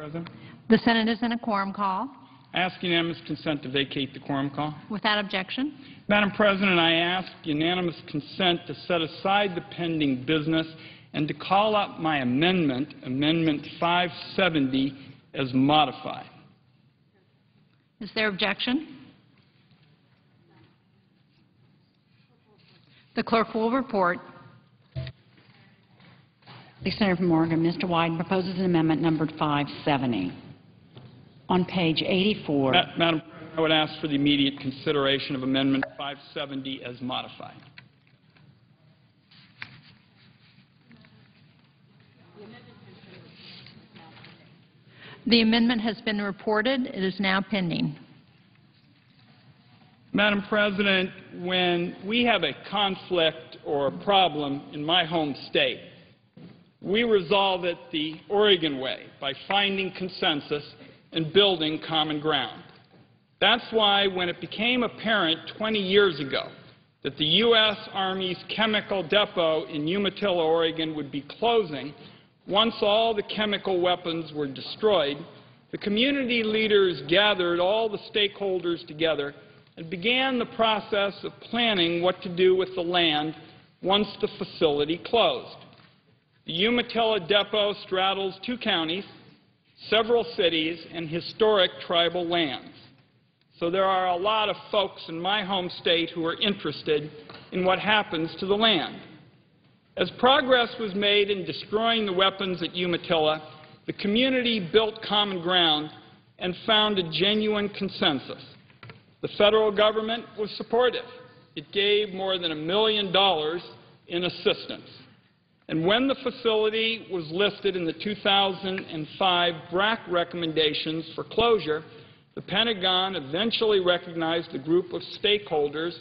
President. The Senate is in a quorum call. I ask unanimous consent to vacate the quorum call. Without objection. Madam President, I ask unanimous consent to set aside the pending business and to call up my amendment, Amendment 570, as modified. Is there objection? The clerk will report. The Senator from Oregon, Mr. Wyden, proposes an amendment numbered 570. On page 84. Madam President, I would ask for the immediate consideration of Amendment 570 as modified. The amendment has been reported. It is now pending. Madam President, when we have a conflict or a problem in my home state, we resolve it the Oregon way, by finding consensus and building common ground. That's why when it became apparent 20 years ago that the U.S. Army's chemical depot in Umatilla, Oregon would be closing once all the chemical weapons were destroyed, the community leaders gathered all the stakeholders together and began the process of planning what to do with the land once the facility closed. The Umatilla depot straddles 2 counties, several cities, and historic tribal lands. So there are a lot of folks in my home state who are interested in what happens to the land. As progress was made in destroying the weapons at Umatilla, the community built common ground and found a genuine consensus. The federal government was supportive. It gave more than $1 million in assistance. And when the facility was listed in the 2005 BRAC recommendations for closure, the Pentagon eventually recognized the group of stakeholders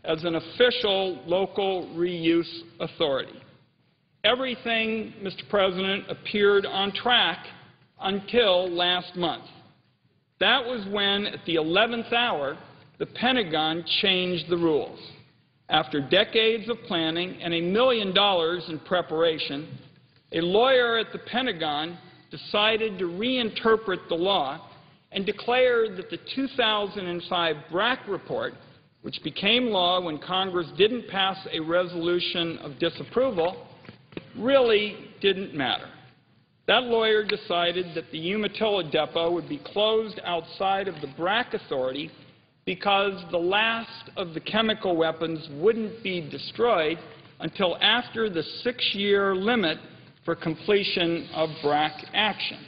as an official local reuse authority. Everything, Mr. President, appeared on track until last month. That was when, at the 11th hour, the Pentagon changed the rules. After decades of planning and $1 million in preparation, a lawyer at the Pentagon decided to reinterpret the law and declared that the 2005 BRAC report, which became law when Congress didn't pass a resolution of disapproval, really didn't matter. That lawyer decided that the Umatilla depot would be closed outside of the BRAC authority because the last of the chemical weapons wouldn't be destroyed until after the 6-year limit for completion of BRAC action.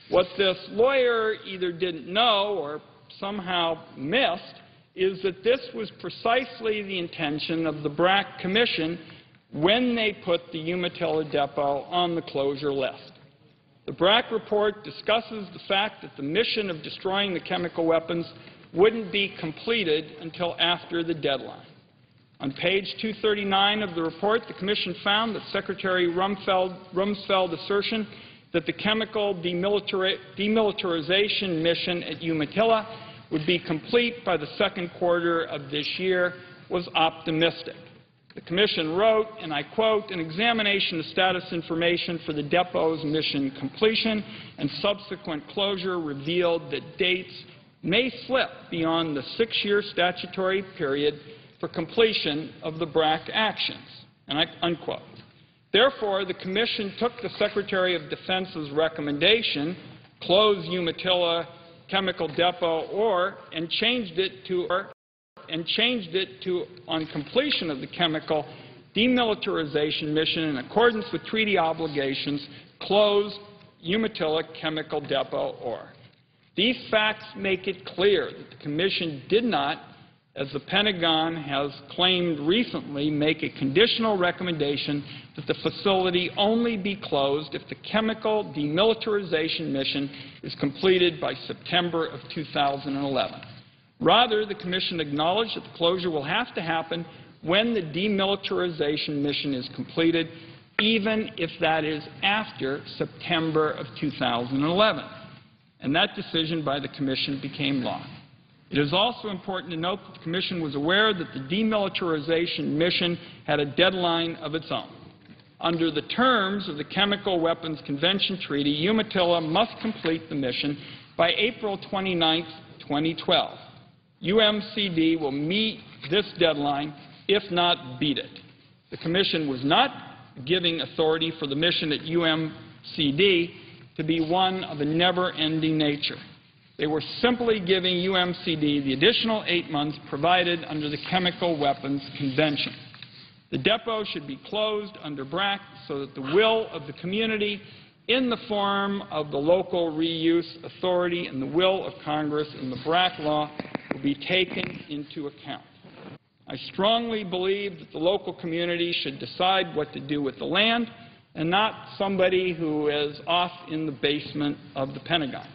What this lawyer either didn't know or somehow missed is that this was precisely the intention of the BRAC Commission when they put the Umatilla depot on the closure list. The BRAC report discusses the fact that the mission of destroying the chemical weapons wouldn't be completed until after the deadline. On page 239 of the report, the Commission found that Secretary Rumsfeld's assertion that the chemical demilitarization mission at Umatilla would be complete by the second quarter of this year was optimistic. The Commission wrote, and I quote, "An examination of status information for the depot's mission completion and subsequent closure revealed that dates may slip beyond the 6-year statutory period for completion of the BRAC actions," and unquote. Therefore, the Commission took the Secretary of Defense's recommendation, close Umatilla Chemical Depot, and changed it to, on completion of the chemical demilitarization mission in accordance with treaty obligations, close Umatilla Chemical Depot, These facts make it clear that the Commission did not, as the Pentagon has claimed recently, make a conditional recommendation that the facility only be closed if the chemical demilitarization mission is completed by September of 2011. Rather, the Commission acknowledged that the closure will have to happen when the demilitarization mission is completed, even if that is after September of 2011. And that decision by the Commission became law. It is also important to note that the Commission was aware that the demilitarization mission had a deadline of its own. Under the terms of the Chemical Weapons Convention Treaty, Umatilla must complete the mission by April 29, 2012. UMCD will meet this deadline, if not beat it. The Commission was not giving authority for the mission at UMCD to be one of a never-ending nature. They were simply giving UMCD the additional 8 months provided under the Chemical Weapons Convention. The depot should be closed under BRAC so that the will of the community in the form of the local reuse authority and the will of Congress in the BRAC law will be taken into account. I strongly believe that the local community should decide what to do with the land and not somebody who is off in the basement of the Pentagon.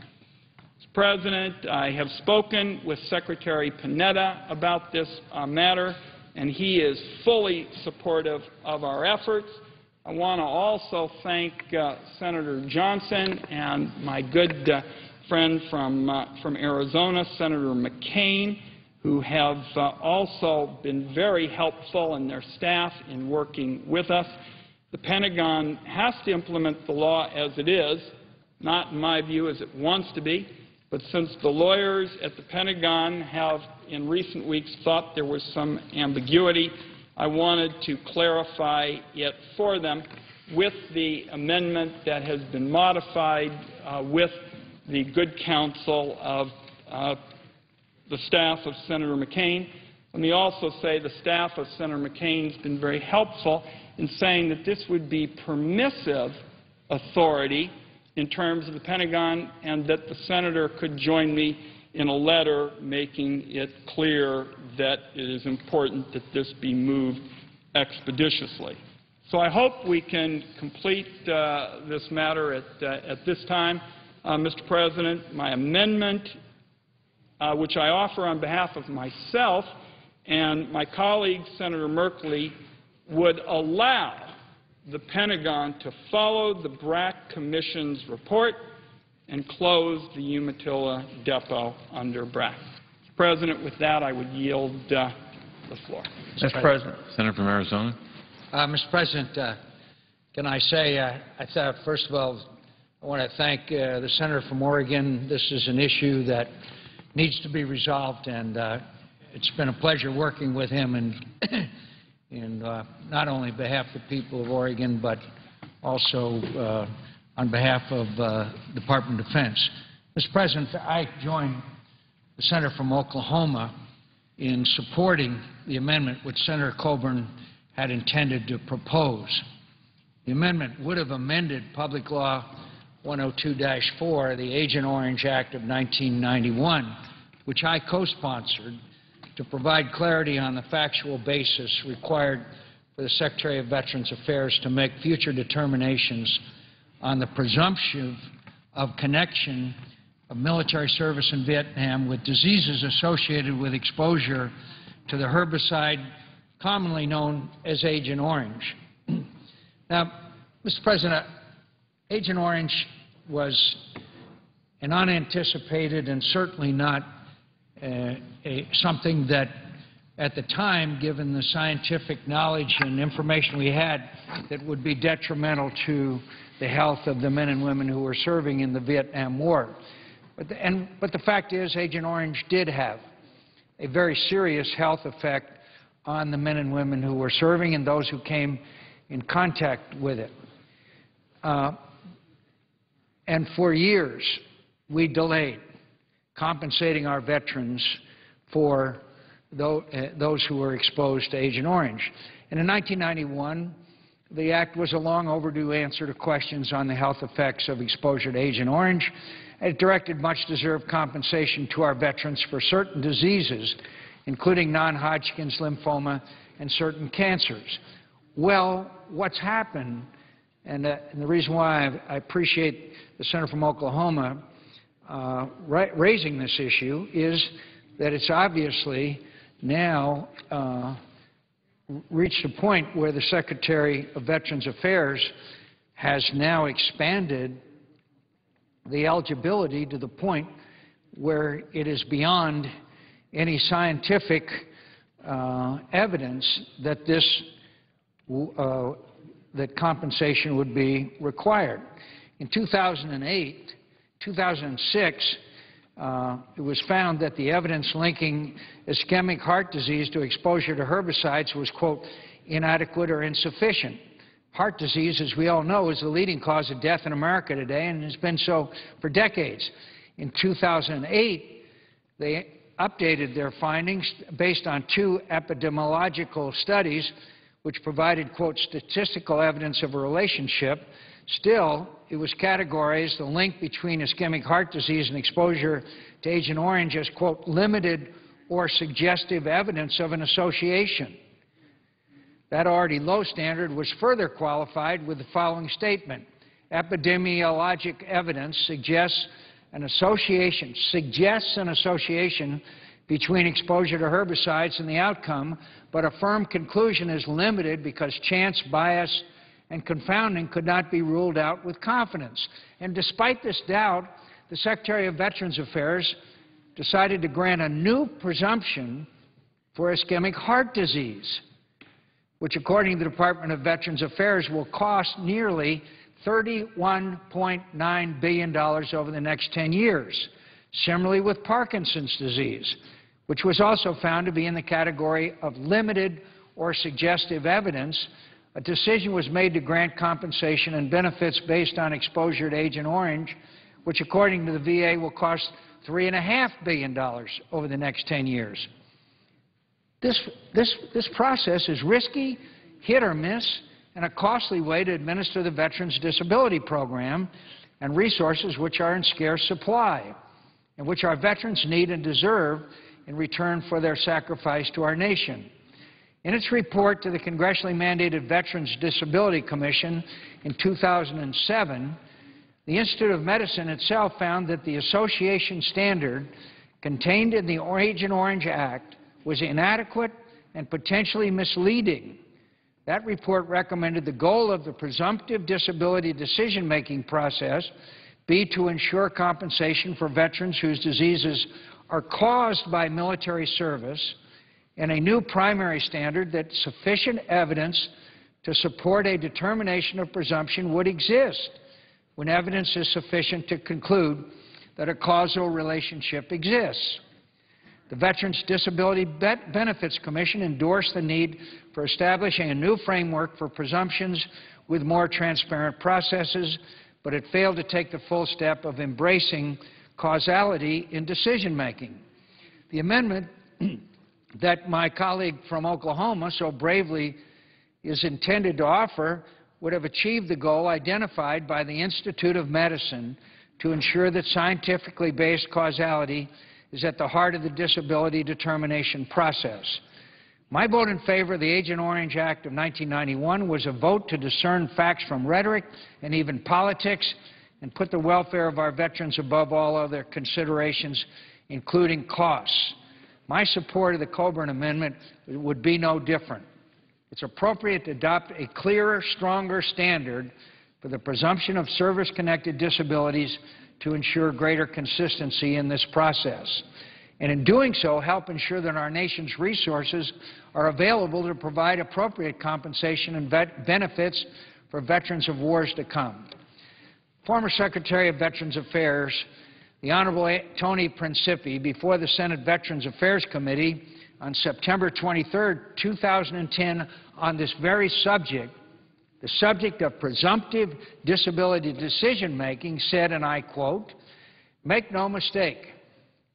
Mr. President, I have spoken with Secretary Panetta about this matter, and he is fully supportive of our efforts. I want to also thank Senator Johnson and my good friend from Arizona, Senator McCain, who have also been very helpful, and their staff in working with us. The Pentagon has to implement the law as it is, not in my view as it wants to be, but since the lawyers at the Pentagon have in recent weeks thought there was some ambiguity, I wanted to clarify it for them with the amendment that has been modified with the good counsel of the staff of Senator McCain. Let me also say the staff of Senator McCain has been very helpful in saying that this would be permissive authority in terms of the Pentagon, and that the Senator could join me in a letter making it clear that it is important that this be moved expeditiously. So I hope we can complete this matter at this time. Mr. President, my amendment, which I offer on behalf of myself and my colleague, Senator Merkley, would allow the Pentagon to follow the BRAC Commission's report and close the Umatilla depot under BRAC. Mr. President, with that, I would yield the floor. Mr. President. Senator from Arizona. Mr. President, can I say, first of all, I want to thank the Senator from Oregon. This is an issue that needs to be resolved, and it's been a pleasure working with him and not only on behalf of the people of Oregon, but also on behalf of the Department of Defense. Mr. President, I join the Senator from Oklahoma in supporting the amendment which Senator Coburn had intended to propose. The amendment would have amended Public Law 102-4, the Agent Orange Act of 1991, which I co-sponsored, to provide clarity on the factual basis required for the Secretary of Veterans Affairs to make future determinations on the presumption of connection of military service in Vietnam with diseases associated with exposure to the herbicide commonly known as Agent Orange. Now, Mr. President, Agent Orange was an unanticipated and certainly not something that at the time, given the scientific knowledge and information we had, that would be detrimental to the health of the men and women who were serving in the Vietnam War. But the fact is, Agent Orange did have a very serious health effect on the men and women who were serving and those who came in contact with it. And for years, we delayed compensating our veterans for those who were exposed to Agent Orange. And in 1991, the Act was a long overdue answer to questions on the health effects of exposure to Agent Orange. It directed much-deserved compensation to our veterans for certain diseases, including non-Hodgkin's lymphoma and certain cancers. Well, what's happened, and the reason why I appreciate the Senator from Oklahoma raising this issue, is that it's obviously now reached a point where the Secretary of Veterans Affairs has now expanded the eligibility to the point where it is beyond any scientific evidence that this that compensation would be required. In 2006, it was found that the evidence linking ischemic heart disease to exposure to herbicides was, quote, inadequate or insufficient. Heart disease, as we all know, is the leading cause of death in America today and has been so for decades. In 2008, they updated their findings based on 2 epidemiological studies which provided, quote, statistical evidence of a relationship. Still, it was categorized the link between ischemic heart disease and exposure to Agent Orange as, quote, limited or suggestive evidence of an association. That already low standard was further qualified with the following statement: epidemiologic evidence suggests an association between exposure to herbicides and the outcome, but a firm conclusion is limited because chance, bias, and confounding could not be ruled out with confidence. And despite this doubt, the Secretary of Veterans Affairs decided to grant a new presumption for ischemic heart disease, which, according to the Department of Veterans Affairs, will cost nearly $31.9 billion over the next 10 years. Similarly with Parkinson's disease, which was also found to be in the category of limited or suggestive evidence, a decision was made to grant compensation and benefits based on exposure to Agent Orange, which, according to the VA, will cost $3.5 billion over the next 10 years. This process is risky, hit or miss, and a costly way to administer the Veterans Disability Program and resources which are in scarce supply and which our veterans need and deserve in return for their sacrifice to our nation. In its report to the congressionally mandated Veterans Disability Commission in 2007, the Institute of Medicine itself found that the association standard contained in the Agent Orange Act was inadequate and potentially misleading. That report recommended the goal of the presumptive disability decision-making process be to ensure compensation for veterans whose diseases are caused by military service, and a new primary standard that sufficient evidence to support a determination of presumption would exist when evidence is sufficient to conclude that a causal relationship exists. The Veterans Disability Benefits Commission endorsed the need for establishing a new framework for presumptions with more transparent processes, but it failed to take the full step of embracing causality in decision-making. The amendment that my colleague from Oklahoma so bravely is intended to offer would have achieved the goal identified by the Institute of Medicine to ensure that scientifically based causality is at the heart of the disability determination process. My vote in favor of the Agent Orange Act of 1991 was a vote to discern facts from rhetoric and even politics and put the welfare of our veterans above all other considerations, including costs. My support of the Coburn Amendment would be no different. It's appropriate to adopt a clearer, stronger standard for the presumption of service-connected disabilities to ensure greater consistency in this process, and in doing so, help ensure that our nation's resources are available to provide appropriate compensation and benefits for veterans of wars to come. Former Secretary of Veterans Affairs, the Honorable Tony Principi, before the Senate Veterans Affairs Committee on September 23, 2010, on this very subject, the subject of presumptive disability decision-making, said, and I quote, "Make no mistake,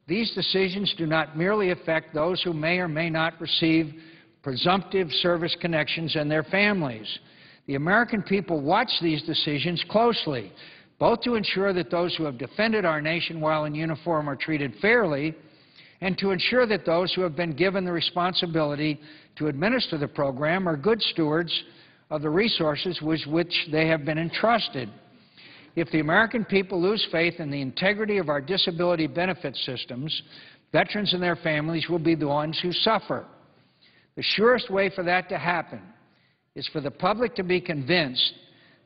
these decisions do not merely affect those who may or may not receive presumptive service connections and their families. The American people watch these decisions closely, both to ensure that those who have defended our nation while in uniform are treated fairly, and to ensure that those who have been given the responsibility to administer the program are good stewards of the resources with which they have been entrusted. If the American people lose faith in the integrity of our disability benefit systems, veterans and their families will be the ones who suffer. The surest way for that to happen is for the public to be convinced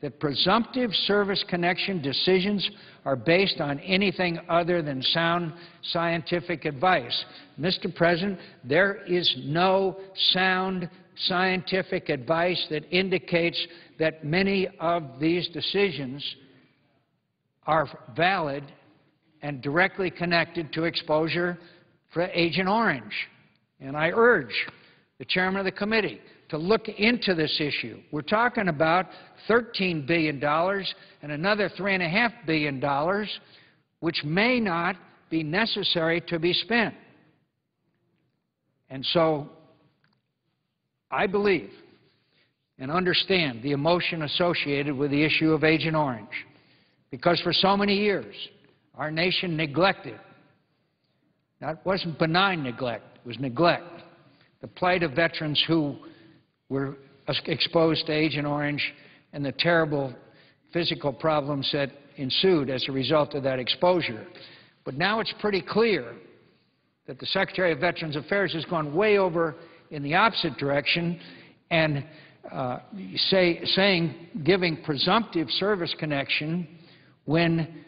that presumptive service connection decisions are based on anything other than sound scientific advice. Mr. President, there is no sound scientific advice that indicates that many of these decisions are valid and directly connected to exposure for Agent Orange. And I urge the chairman of the committee to look into this issue. We're talking about $13 billion and another $3.5 billion, which may not be necessary to be spent. And so I believe and understand the emotion associated with the issue of Agent Orange, because for so many years our nation neglected, that wasn't benign neglect, it was neglect, the plight of veterans who were exposed to Agent Orange and the terrible physical problems that ensued as a result of that exposure. But now it's pretty clear that the Secretary of Veterans Affairs has gone way over in the opposite direction and giving presumptive service connection when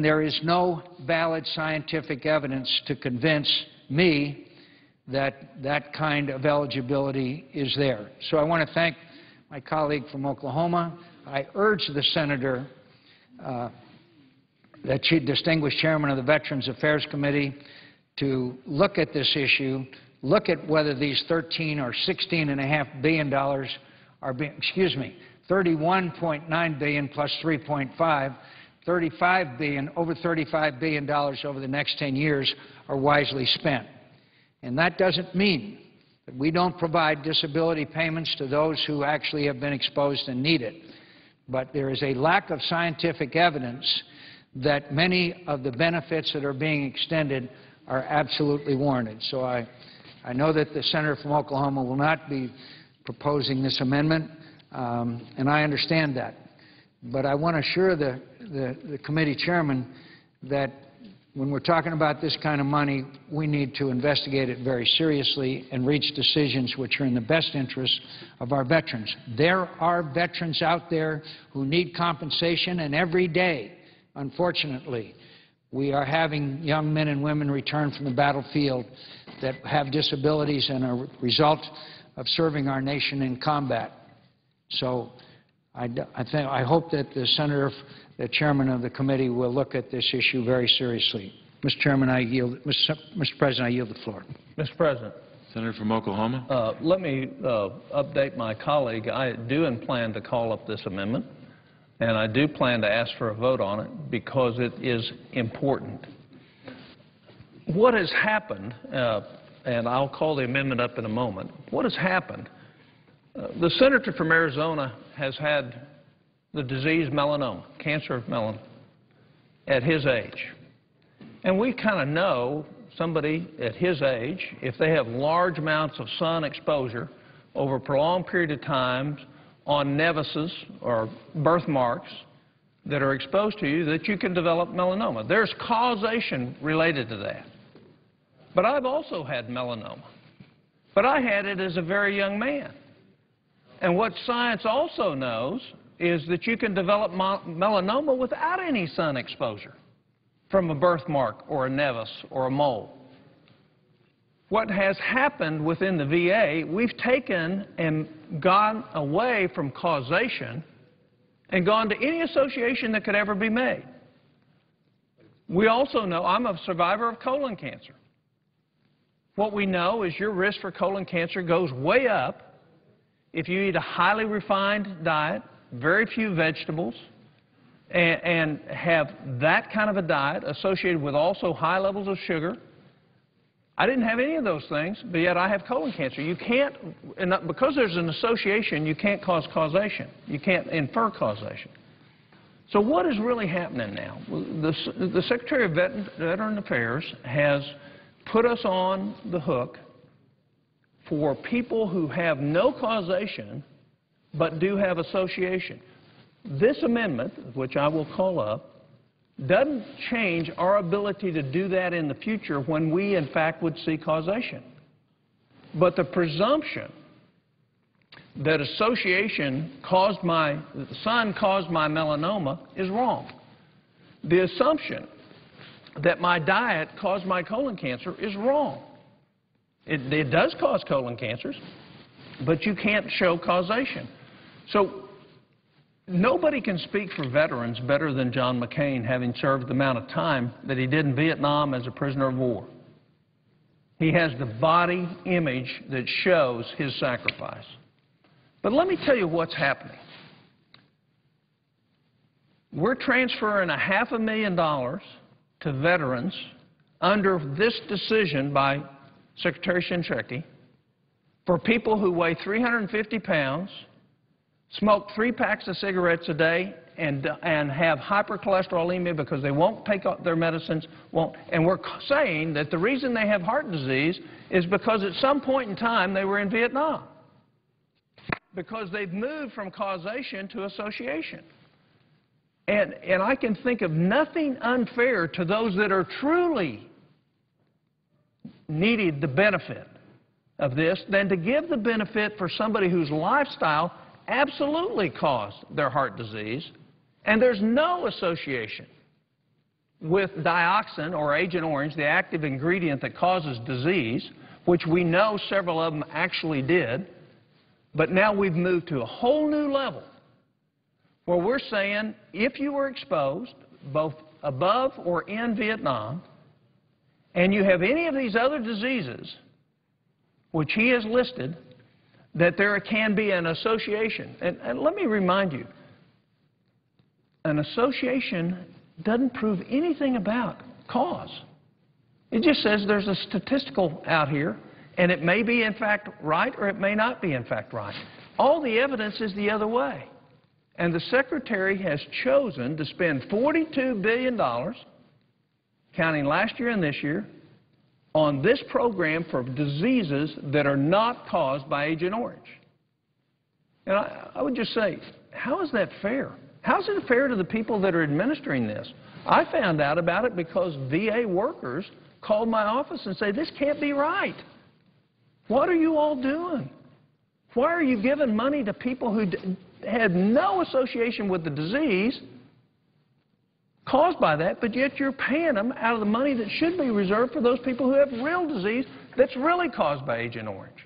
there is no valid scientific evidence to convince me that that kind of eligibility is there. So I want to thank my colleague from Oklahoma. I urge the senator, that distinguished chairman of the Veterans Affairs Committee, to look at this issue, look at whether these $13 or $16.5 billion are being, $31.9 billion plus 3.5, $35 billion, over $35 billion over the next 10 years are wisely spent. And that doesn't mean that we don't provide disability payments to those who actually have been exposed and need it. But there is a lack of scientific evidence that many of the benefits that are being extended are absolutely warranted. So I know that the senator from Oklahoma will not be proposing this amendment, and I understand that. But I want to assure the committee chairman that when we're talking about this kind of money, we need to investigate it very seriously and reach decisions which are in the best interest of our veterans. There are veterans out there who need compensation, and every day, unfortunately, we are having young men and women return from the battlefield that have disabilities and are a result of serving our nation in combat. So I hope that the senator, the chairman of the committee, will look at this issue very seriously. Mr. Chairman, Mr. President, I yield the floor. Mr. President. Senator from Oklahoma. Let me update my colleague. I do plan to call up this amendment, and I do plan to ask for a vote on it because it is important. What has happened, and I'll call the amendment up in a moment, what has happened, the senator from Arizona has had the disease melanoma, cancer of melanoma, at his age. And we kind of know somebody at his age, if they have large amounts of sun exposure over a prolonged period of time on nevuses or birthmarks that are exposed to you, that you can develop melanoma. There's causation related to that. But I've also had melanoma. But I had it as a very young man. And what science also knows is that you can develop melanoma without any sun exposure from a birthmark or a nevus or a mole. What has happened within the VA, we've taken and gone away from causation and gone to any association that could ever be made. We also know, I'm a survivor of colon cancer. What we know is your risk for colon cancer goes way up if you eat a highly refined diet, very few vegetables, and have that kind of a diet associated with also high levels of sugar. I didn't have any of those things, but yet I have colon cancer. You can't, and because there's an association, you can't cause causation. You can't infer causation. So what is really happening now? The Secretary of Veteran Affairs has put us on the hook for people who have no causation but do have association. This amendment, which I will call up, doesn't change our ability to do that in the future when we, in fact, would see causation. But the presumption that association caused the sun caused my melanoma is wrong. The assumption that my diet caused my colon cancer is wrong. It does cause colon cancers. but you can't show causation. So nobody can speak for veterans better than John McCain, having served the amount of time that he did in Vietnam as a prisoner of war. He has the body image that shows his sacrifice. But let me tell you what's happening. We're transferring $500,000 to veterans under this decision by Secretary Shinseki for people who weigh 350 pounds, smoke 3 packs of cigarettes a day, and have hypercholesterolemia because they won't take their medicines. And we're saying that the reason they have heart disease is because at some point in time they were in Vietnam, because they've moved from causation to association. And I can think of nothing unfair to those that are truly needed the benefit of this than to give the benefit for somebody whose lifestyle absolutely caused their heart disease, and there's no association with dioxin or Agent Orange, the active ingredient that causes disease, which we know several of them actually did. But now we've moved to a whole new level where we're saying if you were exposed, both above or in Vietnam, and you have any of these other diseases, which he has listed, that there can be an association. And let me remind you, an association doesn't prove anything about cause. It just says there's a statistical out here, and it may be in fact right or it may not be in fact right. All the evidence is the other way. And the Secretary has chosen to spend $42 billion, counting last year and this year, on this program for diseases that are not caused by Agent Orange. And I would just say, how is that fair? How is it fair to the people that are administering this? I found out about it because VA workers called my office and said, this can't be right. What are you all doing? Why are you giving money to people who had no association with the disease caused by that, but yet you're paying them out of the money that should be reserved for those people who have real disease that's really caused by Agent Orange?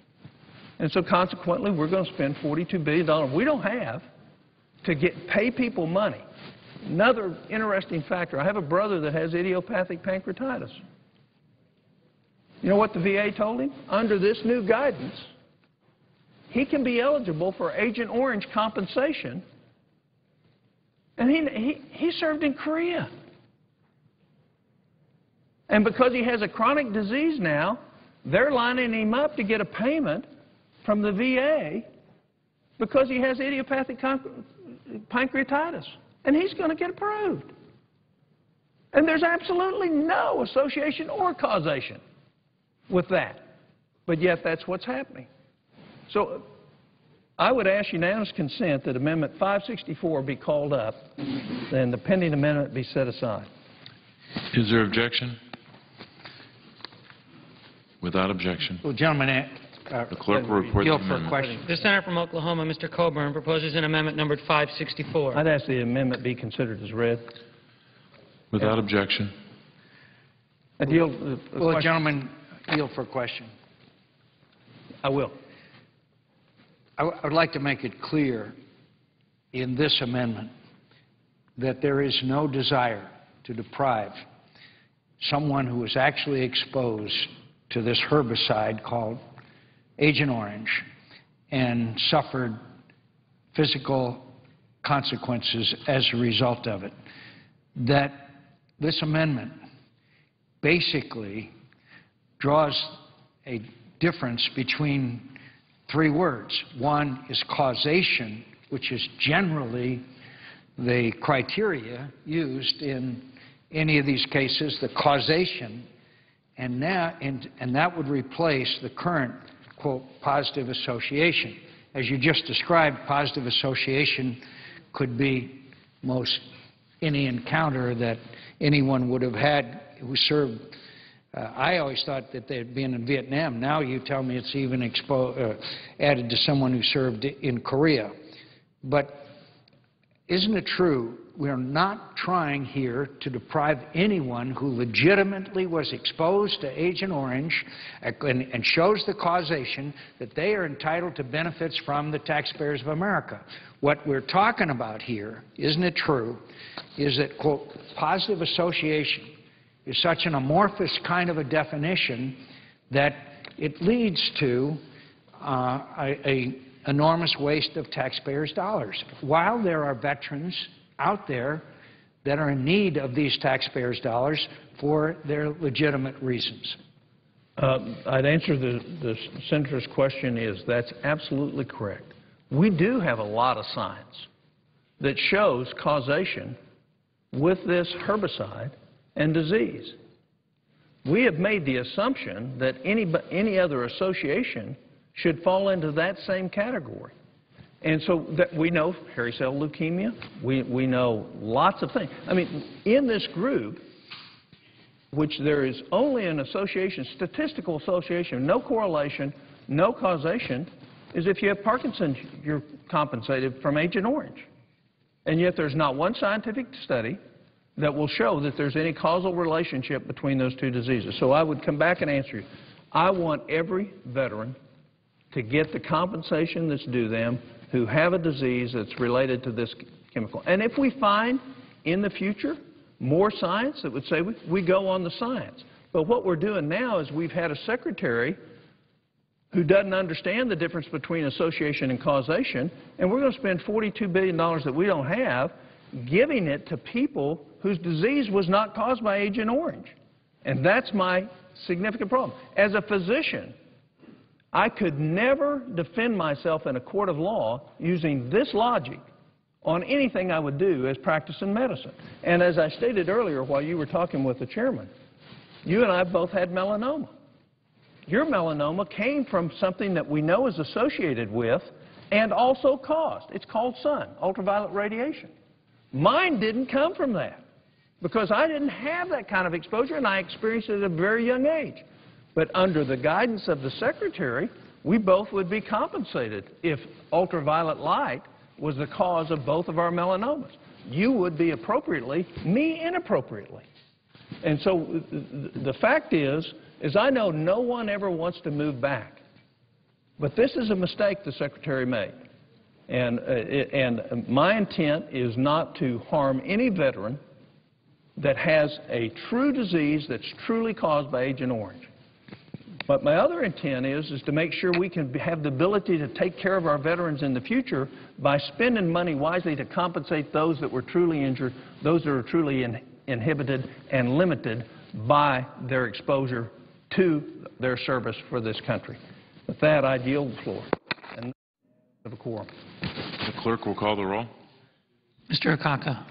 And so consequently, we're going to spend $42 billion we don't have to pay people money. Another interesting factor, I have a brother that has idiopathic pancreatitis. You know what the VA told him? Under this new guidance, he can be eligible for Agent Orange compensation. And he served in Korea. And because he has a chronic disease now, they're lining him up to get a payment from the VA because he has idiopathic pancreatitis. And he's going to get approved. And there's absolutely no association or causation with that. But yet that's what's happening. So I would ask unanimous consent that Amendment 564 be called up and the pending amendment be set aside. Is there objection? Without objection. Well, gentlemen, The clerk will report the yield for a amendment. question. The senator from Oklahoma, Mr. Coburn, proposes an amendment numbered 564. I'd ask the amendment be considered as read. Without objection. I'd yield the Will the question. gentleman yield for a question? I will. I would like to make it clear in this amendment that there is no desire to deprive someone who is actually exposed to this herbicide called Agent Orange and suffered physical consequences as a result of it, that this amendment basically draws a difference between three words. One is causation, which is generally the criteria used in any of these cases, the causation, and that would replace the current, quote, positive association. As you just described, positive association could be most any encounter that anyone would have had who served. I always thought that they had been in Vietnam. Now you tell me it's even added to someone who served in Korea. But isn't it true we're not trying here to deprive anyone who legitimately was exposed to Agent Orange and shows the causation that they are entitled to benefits from the taxpayers of America? What we're talking about here, isn't it true, is that, quote, positive association is such an amorphous kind of a definition that it leads to a enormous waste of taxpayers' dollars. While there are veterans out there that are in need of these taxpayers' dollars for their legitimate reasons. I'd answer the Senator's question is that's absolutely correct. We do have a lot of science that shows causation with this herbicide and disease. We have made the assumption that any other association should fall into that same category. And so that we know hairy cell leukemia, we know lots of things. I mean, in this group, which there is only an association, statistical association, no correlation, no causation, is if you have Parkinson's, you're compensated from Agent Orange. And yet there's not one scientific study that will show that there's any causal relationship between those two diseases. So I would come back and answer you. I want every veteran to get the compensation that's due them who have a disease that's related to this chemical. And if we find in the future more science that would say we go on the science. But what we're doing now is we've had a secretary who doesn't understand the difference between association and causation, and we're going to spend $42 billion that we don't have giving it to people whose disease was not caused by Agent Orange. And that's my significant problem. As a physician, I could never defend myself in a court of law using this logic on anything I would do as practicing medicine. And as I stated earlier while you were talking with the chairman, you and I both had melanoma. Your melanoma came from something that we know is associated with and also caused. It's called sun, ultraviolet radiation. Mine didn't come from that because I didn't have that kind of exposure and I experienced it at a very young age. But under the guidance of the secretary, we both would be compensated if ultraviolet light was the cause of both of our melanomas. You would be appropriately, me inappropriately. And so the fact is I know no one ever wants to move back. But this is a mistake the secretary made. And my intent is not to harm any veteran that has a true disease that's truly caused by Agent Orange. But my other intent is to make sure we can have the ability to take care of our veterans in the future by spending money wisely to compensate those that were truly injured, those that are truly inhibited and limited by their exposure to their service for this country. With that, I yield the floor. And of a quorum. The clerk will call the roll. Mr. Akaka.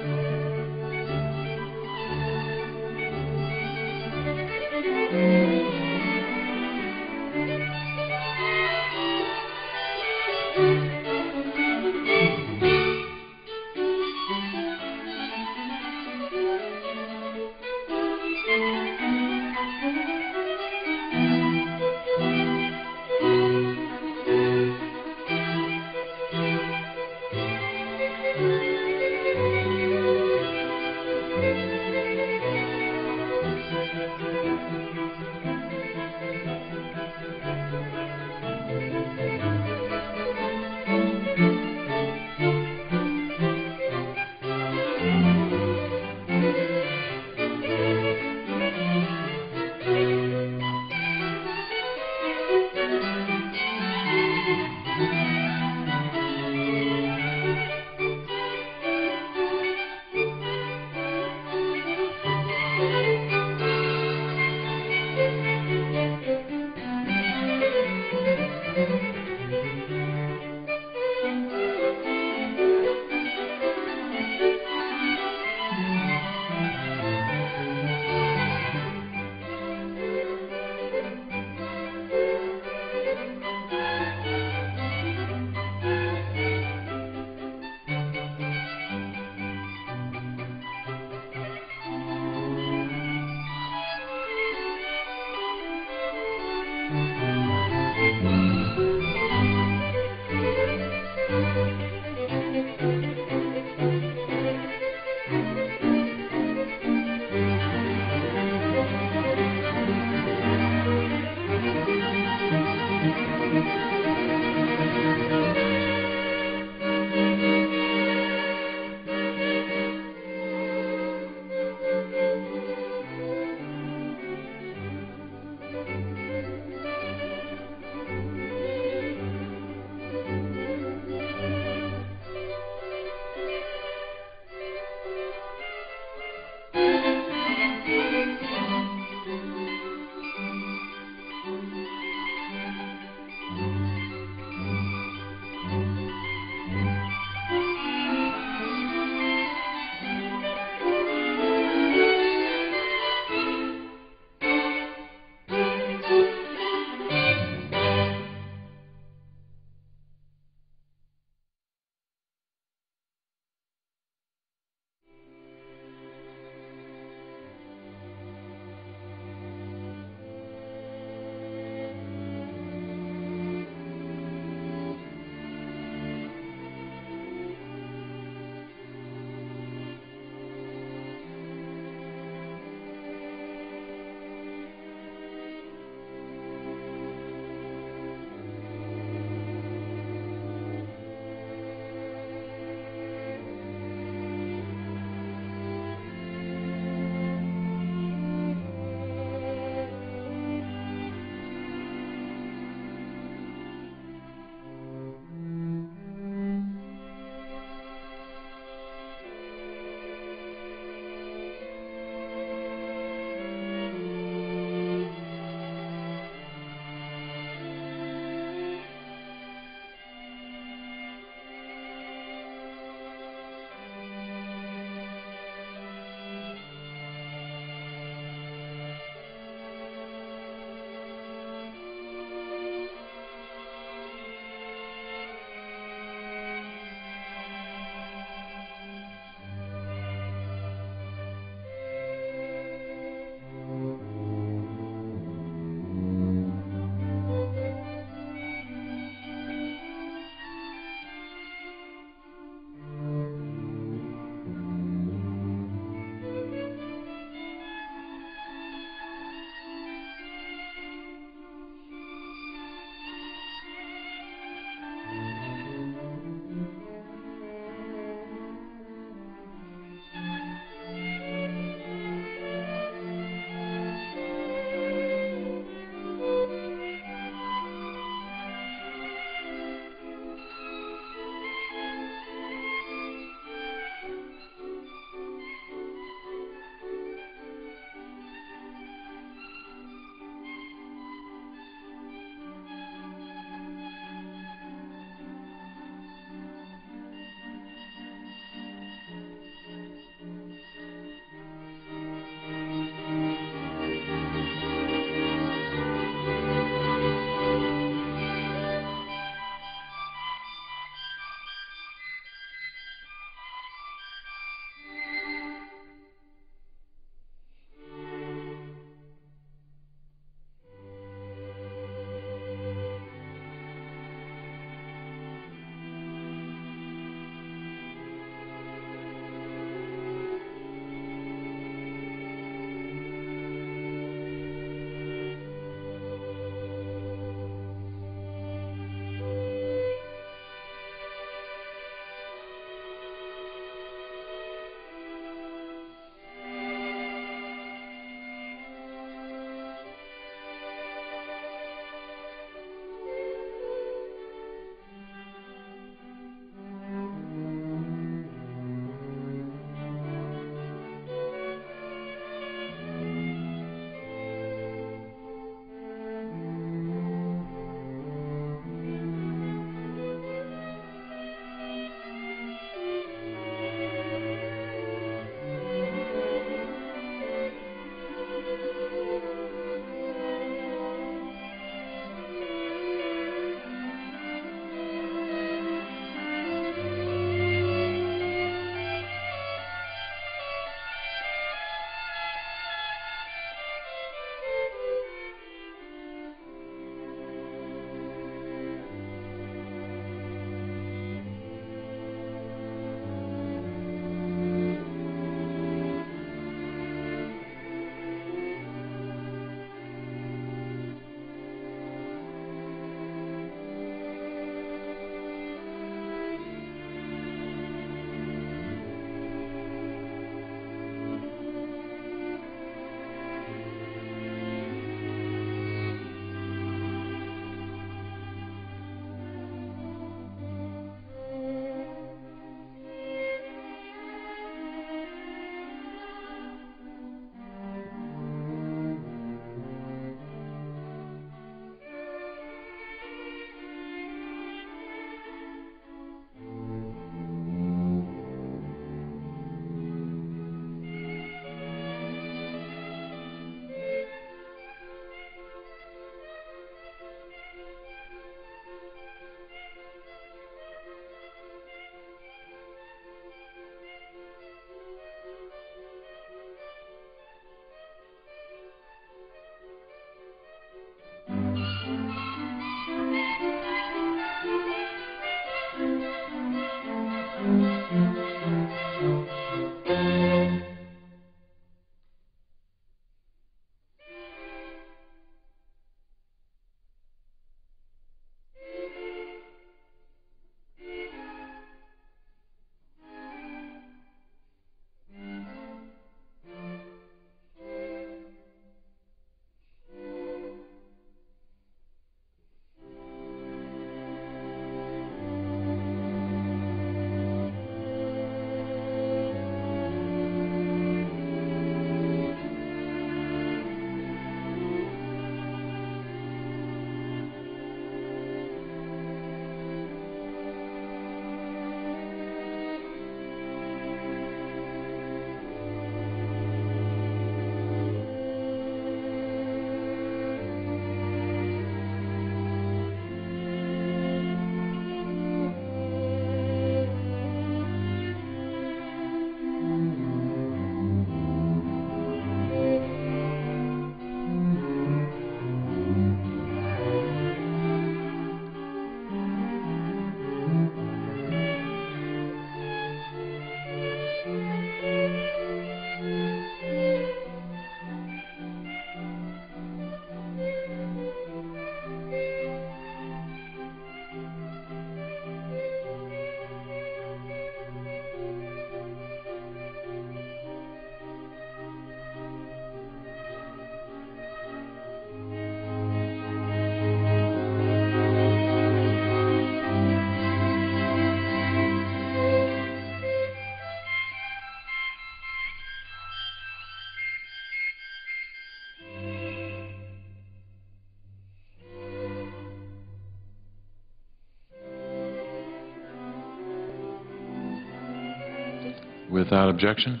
Without objection.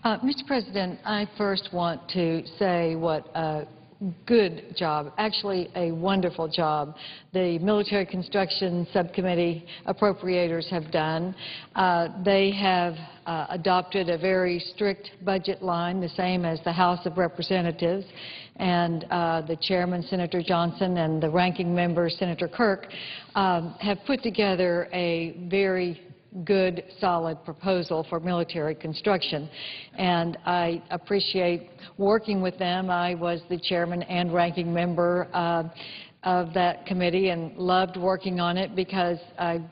Mr. President, I first want to say what a good job, actually a wonderful job, the Military Construction Subcommittee appropriators have done. They have adopted a very strict budget line, the same as the House of Representatives, and the chairman, Senator Johnson, and the ranking member, Senator Kirk, have put together a very good, solid proposal for military construction. And I appreciate working with them. I was the chairman and ranking member of that committee and loved working on it because I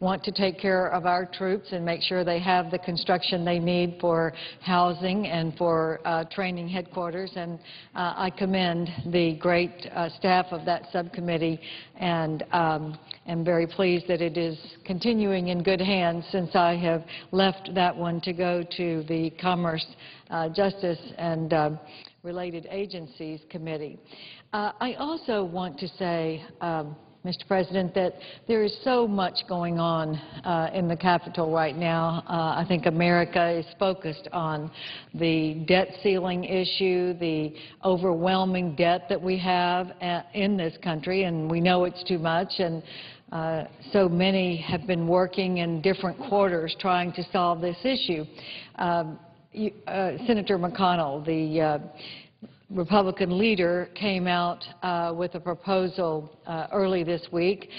want to take care of our troops and make sure they have the construction they need for housing and for training headquarters. And I commend the great staff of that subcommittee and am very pleased that it is continuing in good hands since I have left that one to go to the Commerce, Justice, and Related Agencies Committee. I also want to say, Mr. President, that there is so much going on in the Capitol right now. I think America is focused on the debt ceiling issue, the overwhelming debt that we have in this country, and we know it's too much. And so many have been working in different quarters trying to solve this issue. Senator McConnell, the Republican leader, came out with a proposal early this week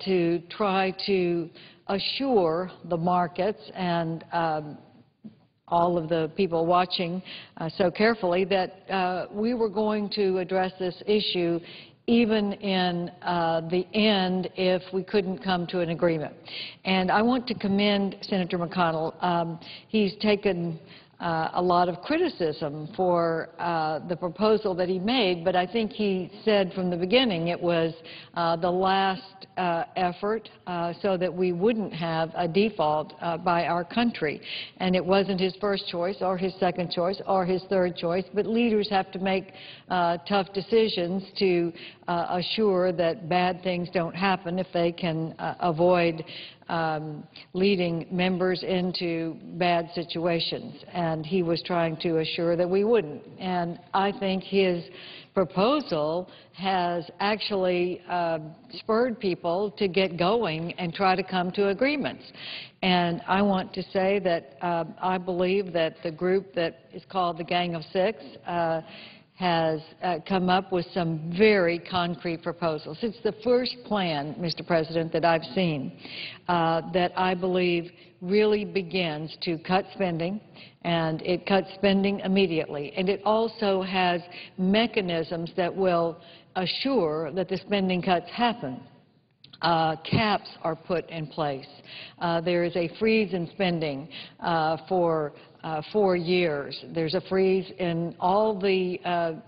to try to assure the markets and all of the people watching so carefully that we were going to address this issue even in the end if we couldn't come to an agreement. And I want to commend Senator McConnell. He's taken a lot of criticism for the proposal that he made, but I think he said from the beginning it was the last effort so that we wouldn't have a default by our country. And it wasn't his first choice or his second choice or his third choice, but leaders have to make tough decisions to assure that bad things don't happen if they can avoid leading members into bad situations. And he was trying to assure that we wouldn't. And I think his proposal has actually spurred people to get going and try to come to agreements. And I want to say that I believe that the group that is called the Gang of Six has come up with some very concrete proposals. It's the first plan, Mr. President, that I've seen that I believe really begins to cut spending, and it cuts spending immediately. And it also has mechanisms that will assure that the spending cuts happen. Caps are put in place. There is a freeze in spending for 4 years. There's a freeze in all the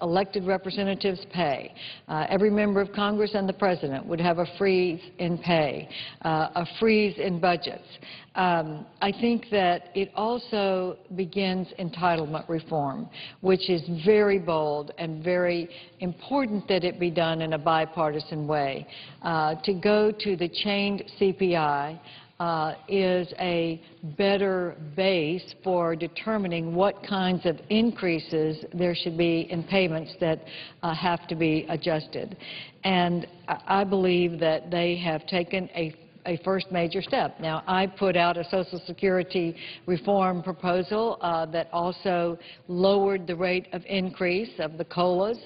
elected representatives' pay. Every member of Congress and the President would have a freeze in pay, a freeze in budgets. I think that it also begins entitlement reform, which is very bold and very important that it be done in a bipartisan way. To go to the chained CPI is a better base for determining what kinds of increases there should be in payments that have to be adjusted. And I believe that they have taken a first major step. Now, I put out a Social Security reform proposal that also lowered the rate of increase of the COLAs.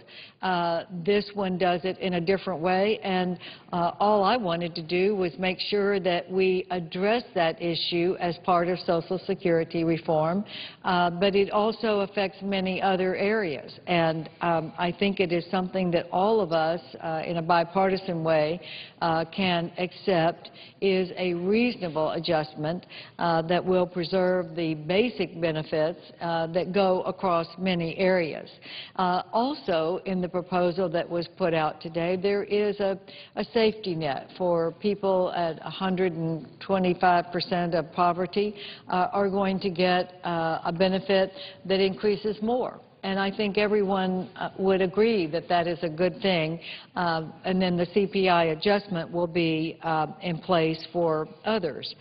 This one does it in a different way, and all I wanted to do was make sure that we address that issue as part of Social Security reform, but it also affects many other areas. And I think it is something that all of us, in a bipartisan way, can accept is a reasonable adjustment that will preserve the basic benefits that go across many areas. Also, in the proposal that was put out today, there is a safety net for people at 125% of poverty are going to get a benefit that increases more. And I think everyone would agree that that is a good thing. And then the CPI adjustment will be in place for others.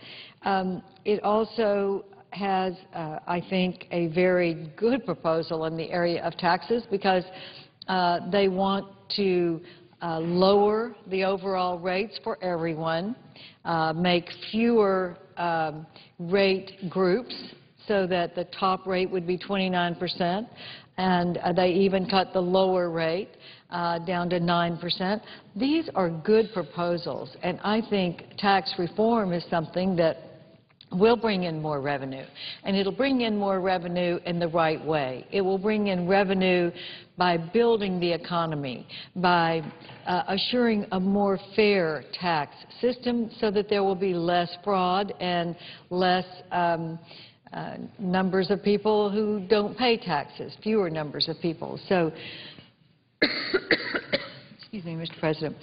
It also has, I think, a very good proposal in the area of taxes because they want to lower the overall rates for everyone, make fewer rate groups so that the top rate would be 29%, and they even cut the lower rate down to 9%. These are good proposals, and I think tax reform is something that will bring in more revenue, and it'll bring in more revenue in the right way. It will bring in revenue by building the economy, by assuring a more fair tax system so that there will be less fraud and less numbers of people who don't pay taxes, fewer numbers of people. So, excuse me, Mr. President.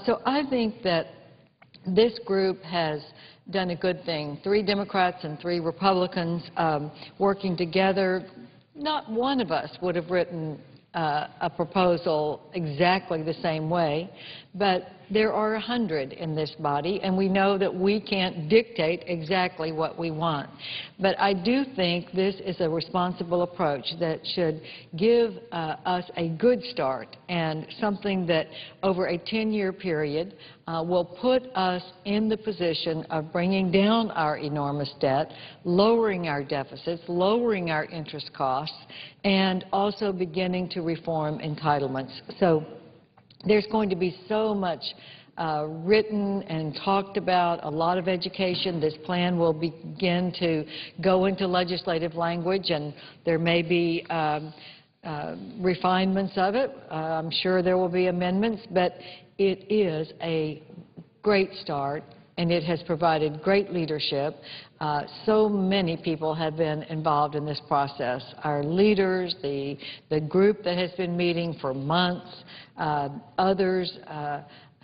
So I think that this group has done a good thing. 3 Democrats and 3 Republicans working together. Not one of us would have written a proposal exactly the same way, but there are 100 in this body, and we know that we can't dictate exactly what we want. But I do think this is a responsible approach that should give us a good start and something that over a 10-year period will put us in the position of bringing down our enormous debt, lowering our deficits, lowering our interest costs, and also beginning to reform entitlements. So there's going to be so much written and talked about, a lot of education. This plan will begin to go into legislative language, and there may be refinements of it. I'm sure there will be amendments, but it is a great start, and it has provided great leadership. So many people have been involved in this process. Our leaders, the group that has been meeting for months, others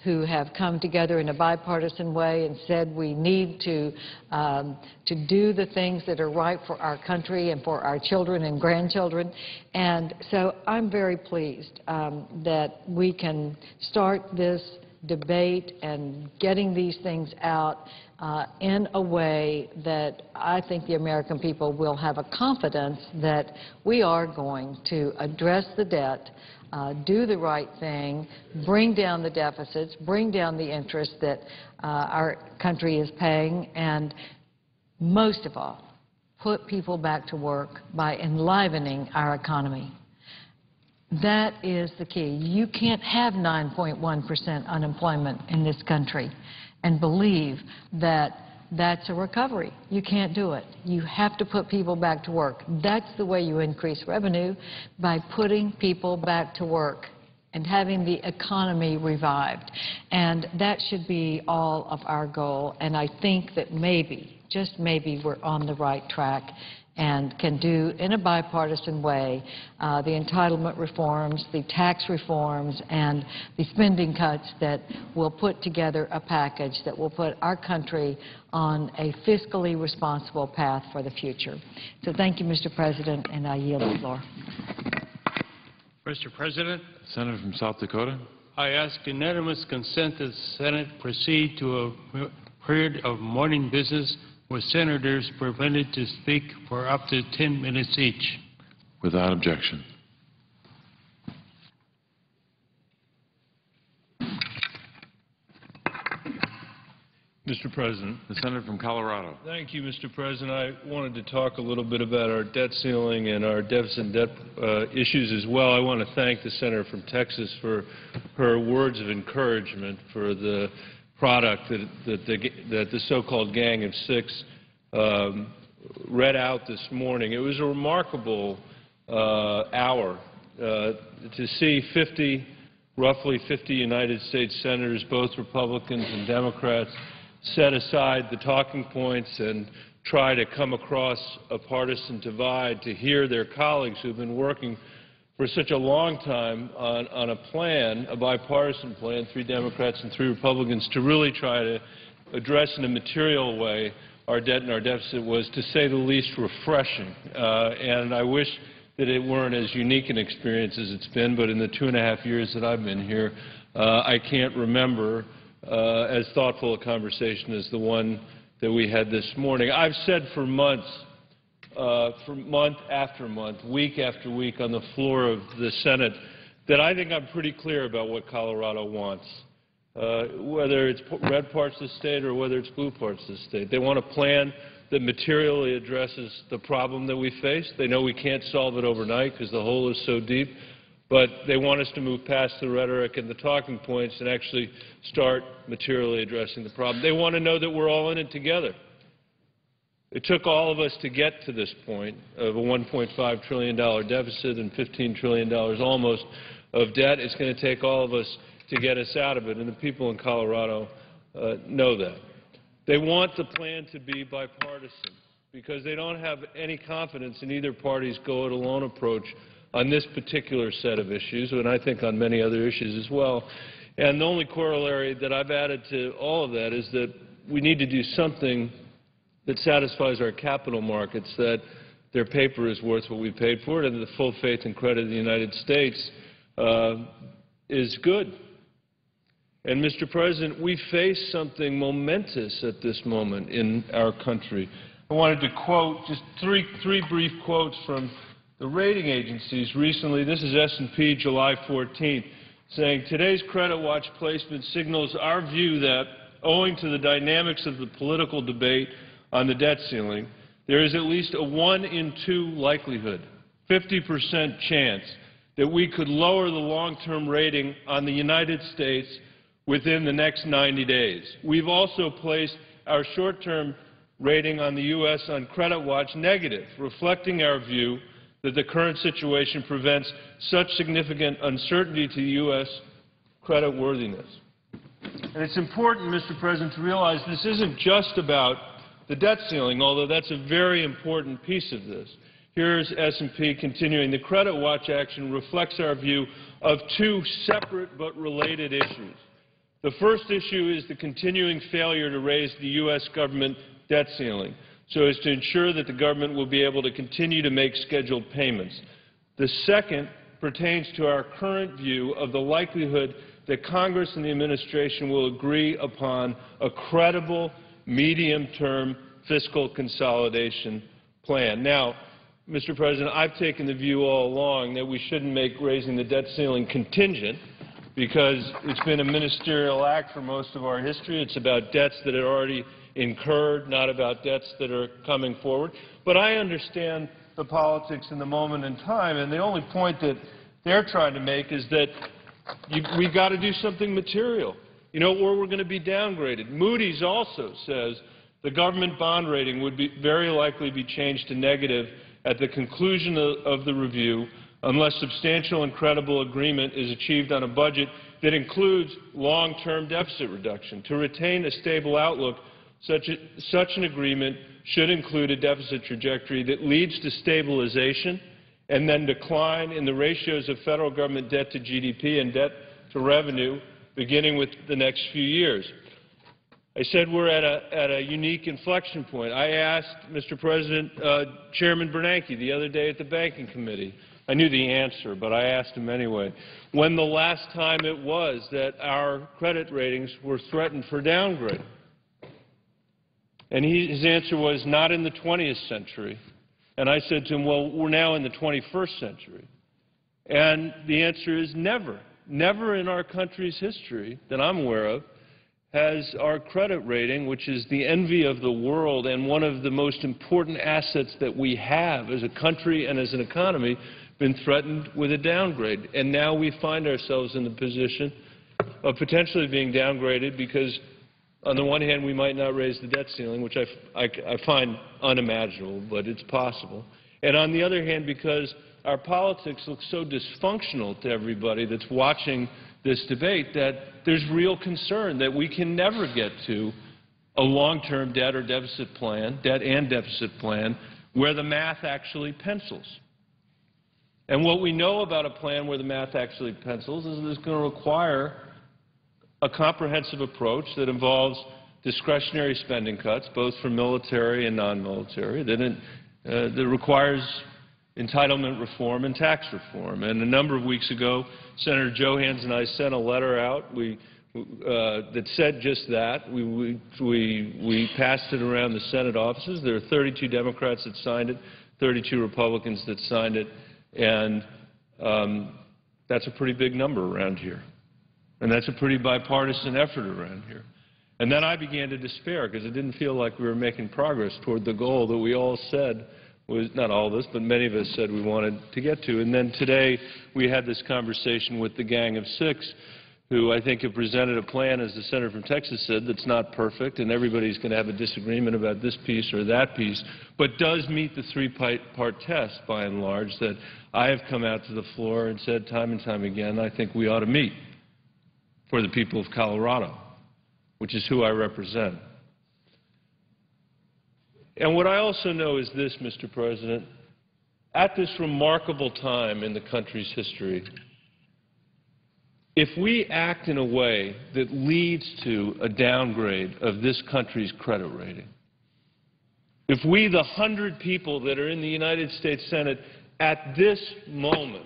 who have come together in a bipartisan way and said we need to do the things that are right for our country and for our children and grandchildren. And so I'm very pleased that we can start this debate and getting these things out in a way that I think the American people will have a confidence that we are going to address the debt, do the right thing, bring down the deficits, bring down the interest that our country is paying, and most of all, put people back to work by enlivening our economy. That is the key. You can't have 9.1% unemployment in this country and believe that that's a recovery. You can't do it. You have to put people back to work. That's the way you increase revenue, by putting people back to work and having the economy revived. And that should be all of our goal. And I think that maybe, just maybe, we're on the right track and can do in a bipartisan way the entitlement reforms, the tax reforms, and the spending cuts that will put together a package that will put our country on a fiscally responsible path for the future. So thank you, Mr. President, and I yield the floor. Mr. President, Senator from South Dakota. I ask unanimous consent that the Senate proceed to a period of morning business with senators permitted to speak for up to 10 minutes each. Without objection. Mr. President. The Senator from Colorado. Thank you, Mr. President. I wanted to talk a little bit about our debt ceiling and our deficit and debt issues as well. I want to thank the Senator from Texas for her words of encouragement for the product that the so-called Gang of Six read out this morning. It was a remarkable hour to see roughly 50 United States senators, both Republicans and Democrats, set aside the talking points and try to come across a partisan divide to hear their colleagues who have been working for such a long time on a plan, a bipartisan plan, 3 Democrats and 3 Republicans, to really try to address in a material way our debt and our deficit. Was, to say the least, refreshing. And I wish that it weren't as unique an experience as it's been, but in the 2.5 years that I've been here, I can't remember as thoughtful a conversation as the one that we had this morning. I've said for months for month after month, week after week on the floor of the Senate that I think I'm pretty clear about what Colorado wants, whether it's red parts of the state or whether it's blue parts of the state. They want a plan that materially addresses the problem that we face. They know we can't solve it overnight because the hole is so deep, but they want us to move past the rhetoric and the talking points and actually start materially addressing the problem. They want to know that we're all in it together. It took all of us to get to this point of a $1.5 trillion deficit and $15 trillion almost of debt. It's going to take all of us to get us out of it, and the people in Colorado know that. They want the plan to be bipartisan because they don't have any confidence in either party's go-it-alone approach on this particular set of issues, and I think on many other issues as well. And the only corollary that I've added to all of that is that we need to do something that satisfies our capital markets, that their paper is worth what we paid for it, and the full faith and credit of the United States is good. And, Mr. President, we face something momentous at this moment in our country. I wanted to quote just three brief quotes from the rating agencies recently. This is S&P July 14th, saying, "Today's credit watch placement signals our view that, owing to the dynamics of the political debate on the debt ceiling, there is at least a 1 in 2 likelihood, 50% chance, that we could lower the long-term rating on the United States within the next 90 days. We've also placed our short-term rating on the U.S. on credit watch negative, reflecting our view that the current situation prevents such significant uncertainty to U.S. credit worthiness." And it's important, Mr. President, to realize this isn't just about the debt ceiling, although that's a very important piece of this. Here's S&P continuing. "The credit watch action reflects our view of 2 separate but related issues. The first issue is the continuing failure to raise the U.S. government debt ceiling so as to ensure that the government will be able to continue to make scheduled payments. The second pertains to our current view of the likelihood that Congress and the administration will agree upon a credible medium-term fiscal consolidation plan." Now, Mr. President, I've taken the view all along that we shouldn't make raising the debt ceiling contingent because it's been a ministerial act for most of our history. It's about debts that are already incurred, not about debts that are coming forward. But I understand the politics in the moment in time, and the only point that they're trying to make is that we've got to do something material, or we're going to be downgraded. Moody's also says the government bond rating would be very likely be changed to negative at the conclusion of the review unless substantial and credible agreement is achieved on a budget that includes long-term deficit reduction. To retain a stable outlook, such an agreement should include a deficit trajectory that leads to stabilization and then decline in the ratios of federal government debt to GDP and debt to revenue beginning with the next few years. I said we're at a unique inflection point. I asked, Mr. President, Chairman Bernanke the other day at the Banking Committee. I knew the answer, but I asked him anyway, when the last time it was that our credit ratings were threatened for downgrade. And his answer was, not in the 20th century. And I said to him, well, we're now in the 21st century. And the answer is never. Never in our country's history that I'm aware of has our credit rating, which is the envy of the world and one of the most important assets that we have as a country and as an economy, been threatened with a downgrade. And now we find ourselves in the position of potentially being downgraded because, on the one hand, we might not raise the debt ceiling, which I find unimaginable, but it's possible. And on the other hand, because our politics look so dysfunctional to everybody that's watching this debate that there's real concern that we can never get to a long-term debt or deficit plan, debt and deficit plan, where the math actually pencils. And what we know about a plan where the math actually pencils is that it's going to require a comprehensive approach that involves discretionary spending cuts, both for military and non-military, that requires entitlement reform and tax reform. And a number of weeks ago, Senator Johanns and I sent a letter out that said just that. We passed it around the Senate offices. There are 32 Democrats that signed it, 32 Republicans that signed it, and that's a pretty big number around here. And that's a pretty bipartisan effort around here. And then I began to despair because it didn't feel like we were making progress toward the goal that we all said was, not all of us, but many of us said we wanted to get to. And then today we had this conversation with the Gang of Six, who I think have presented a plan, as the senator from Texas said, that's not perfect, and everybody's going to have a disagreement about this piece or that piece, but does meet the three-part test, by and large, that I have come out to the floor and said time and time again I think we ought to meet for the people of Colorado, which is who I represent. And what I also know is this, Mr. President, at this remarkable time in the country's history, if we act in a way that leads to a downgrade of this country's credit rating, if we, the 100 people that are in the United States Senate at this moment,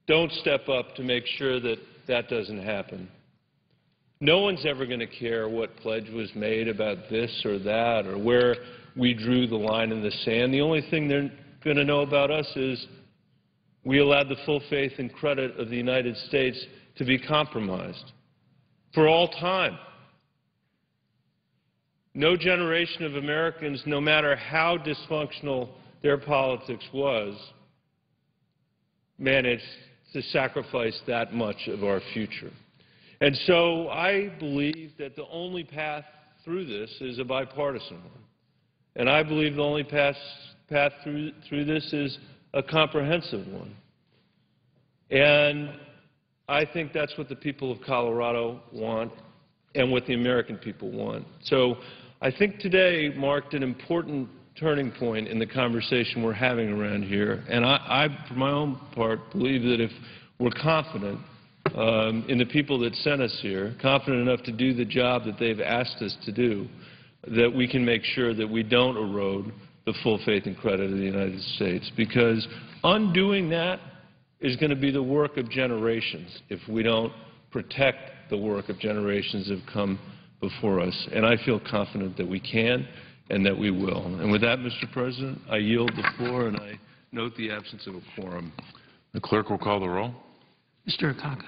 don't step up to make sure that that doesn't happen, no one's ever going to care what pledge was made about this or that or where we drew the line in the sand. The only thing they're going to know about us is we allowed the full faith and credit of the United States to be compromised for all time. No generation of Americans, no matter how dysfunctional their politics was, managed to sacrifice that much of our future. And so I believe that the only path through this is a bipartisan one. And I believe the only path through this is a comprehensive one. And I think that's what the people of Colorado want and what the American people want. So I think today marked an important turning point in the conversation we're having around here. And I for my own part, believe that if we're confident in the people that sent us here, confident enough to do the job that they've asked us to do, that we can make sure that we don't erode the full faith and credit of the United States. Because undoing that is going to be the work of generations if we don't protect the work of generations that have come before us. And I feel confident that we can and that we will. And with that, Mr. President, I yield the floor and I note the absence of a quorum. The clerk will call the roll. Mr. Akaka.